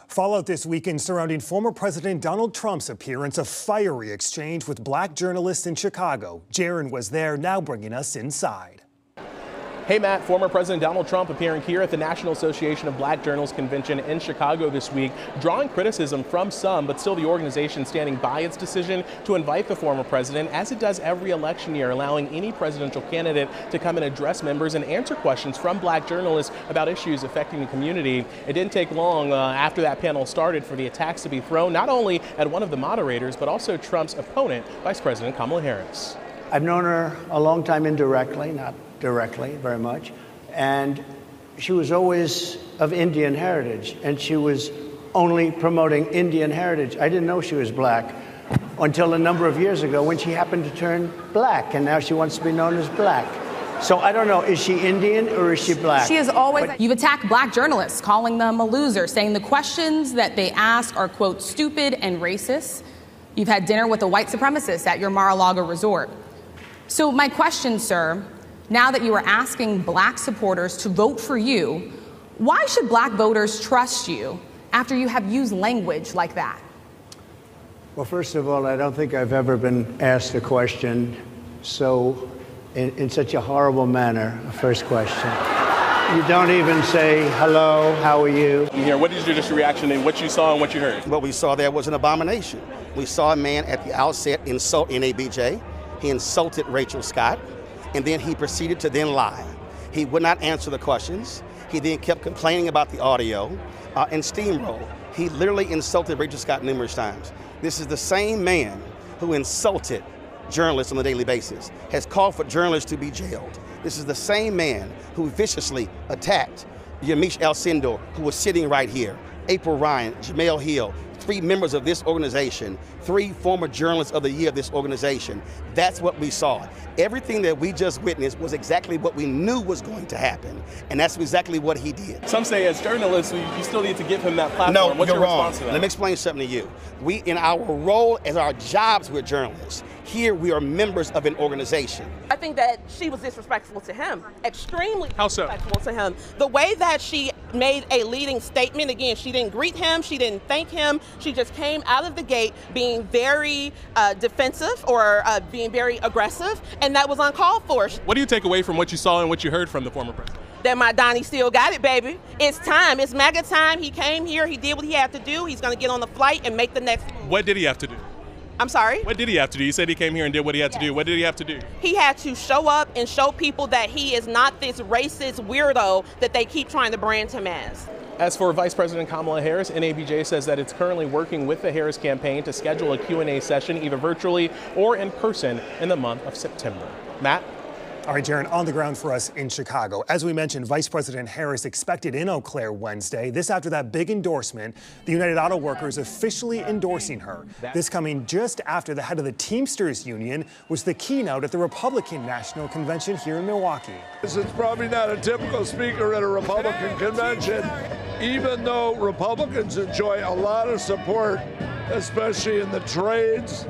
Fallout this weekend surrounding former President Donald Trump's appearance, a fiery exchange with black journalists in Chicago. Jaron was there, now bringing us inside. Hey Matt, former President Donald Trump appearing here at the National Association of Black Journalists Convention in Chicago this week, drawing criticism from some, but still the organization standing by its decision to invite the former president, as it does every election year, allowing any presidential candidate to come and address members and answer questions from black journalists about issues affecting the community. It didn't take long after that panel started for the attacks to be thrown, not only at one of the moderators, but also Trump's opponent, Vice President Kamala Harris. I've known her a long time indirectly, not directly very much, and she was always of Indian heritage, and she was only promoting Indian heritage. I didn't know she was black until a number of years ago when she happened to turn black, and now she wants to be known as black. So I don't know, is she Indian or is she black? She is always. You've attacked black journalists, calling them a loser, saying the questions that they ask are, quote, stupid and racist. You've had dinner with a white supremacist at your Mar-a-Lago resort. So my question, sir, now that you are asking black supporters to vote for you, why should black voters trust you after you have used language like that? Well, first of all, I don't think I've ever been asked a question so in such a horrible manner. First question. You don't even say, hello, how are you? What is your just reaction to what you saw and what you heard? What we saw there was an abomination. We saw a man at the outset insult NABJ. He insulted Rachel Scott. And then he proceeded to then lie. He would not answer the questions. He then kept complaining about the audio and steamroll. He literally insulted Rachel Scott numerous times. This is the same man who insulted journalists on a daily basis, has called for journalists to be jailed. This is the same man who viciously attacked Yamiche Alcindor, who was sitting right here, April Ryan, Jemele Hill, 3 members of this organization, 3 former journalists of the year of this organization. That's what we saw. Everything that we just witnessed was exactly what we knew was going to happen, and that's exactly what he did. Some say as journalists, you still need to give him that platform. No, What's you're your wrong. response to that? Let me explain something to you. We, in our role as our jobs, we're journalists. Here we are members of an organization. I think that she was disrespectful to him, extremely How so? disrespectful to him. The way that she made a leading statement, again, she didn't greet him, she didn't thank him, she just came out of the gate being very defensive or being very aggressive, and that was uncalled for. What do you take away from what you saw and what you heard from the former president? That my Donnie still got it, baby. It's time, it's MAGA time. He came here, he did what he had to do, he's gonna get on the flight and make the next move. What did he have to do? I'm sorry? What did he have to do? You said he came here and did what he had to do. What did he have to do? He had to show up and show people that he is not this racist weirdo that they keep trying to brand him as. As for Vice President Kamala Harris, NABJ says that it's currently working with the Harris campaign to schedule a Q&A session either virtually or in person in the month of September. Matt? All right, Jaron, on the ground for us in Chicago. As we mentioned, Vice President Harris expected in Eau Claire Wednesday. This after that big endorsement, the United Auto Workers officially endorsing her. This coming just after the head of the Teamsters Union was the keynote at the Republican National Convention here in Milwaukee. This is probably not a typical speaker at a Republican convention, even though Republicans enjoy a lot of support, especially in the trades.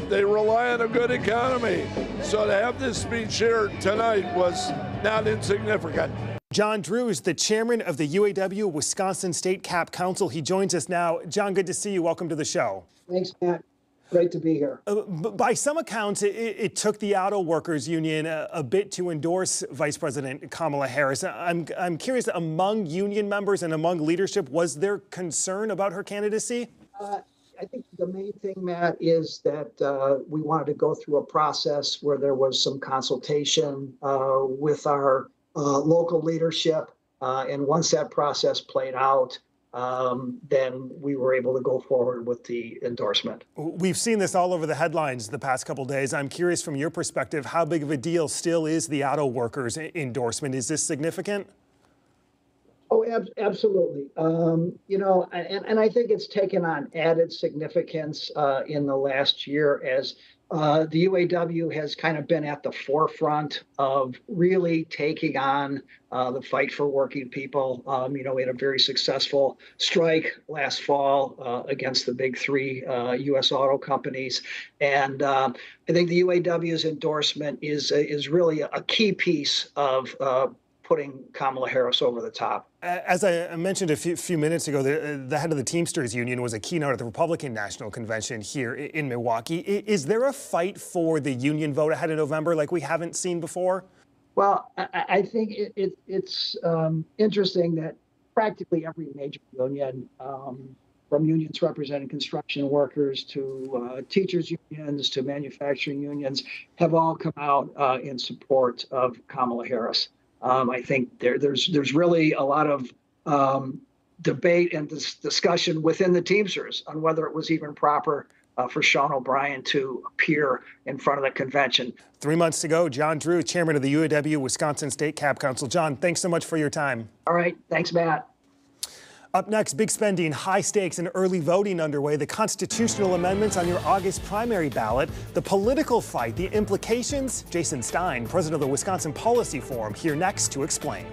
They rely on a good economy. So to have this speech here tonight was not insignificant. John Drew is the chairman of the UAW Wisconsin State Cap Council. He joins us now. John, good to see you. Welcome to the show. Thanks, Matt. Great to be here. By some accounts, it took the Auto Workers Union a bit to endorse Vice President Kamala Harris. I'm curious, among union members and among leadership, was there concern about her candidacy? I think the main thing, Matt, is that we wanted to go through a process where there was some consultation with our local leadership. And once that process played out, then we were able to go forward with the endorsement. We've seen this all over the headlines the past couple of days. I'm curious from your perspective, how big of a deal still is the auto workers endorsement? Is this significant? Oh, absolutely. You know, and I think it's taken on added significance in the last year as the UAW has kind of been at the forefront of really taking on the fight for working people. You know, we had a very successful strike last fall against the big 3 U.S. auto companies. And I think the UAW's endorsement is really a key piece of putting Kamala Harris over the top. As I mentioned a few minutes ago, the head of the Teamsters Union was a keynote at the Republican National Convention here in Milwaukee. Is there a fight for the union vote ahead of November like we haven't seen before? Well, I think it's interesting that practically every major union, from unions representing construction workers to teachers unions to manufacturing unions, have all come out in support of Kamala Harris. I think there's really a lot of debate and discussion within the Teamsters on whether it was even proper for Sean O'Brien to appear in front of the convention. 3 months ago, John Drew, chairman of the UAW Wisconsin State Cab Council. John, thanks so much for your time. All right. Thanks, Matt. Up next, big spending, high stakes, and early voting underway. The constitutional amendments on your August primary ballot. The political fight, the implications. Jason Stein, president of the Wisconsin Policy Forum, here next to explain.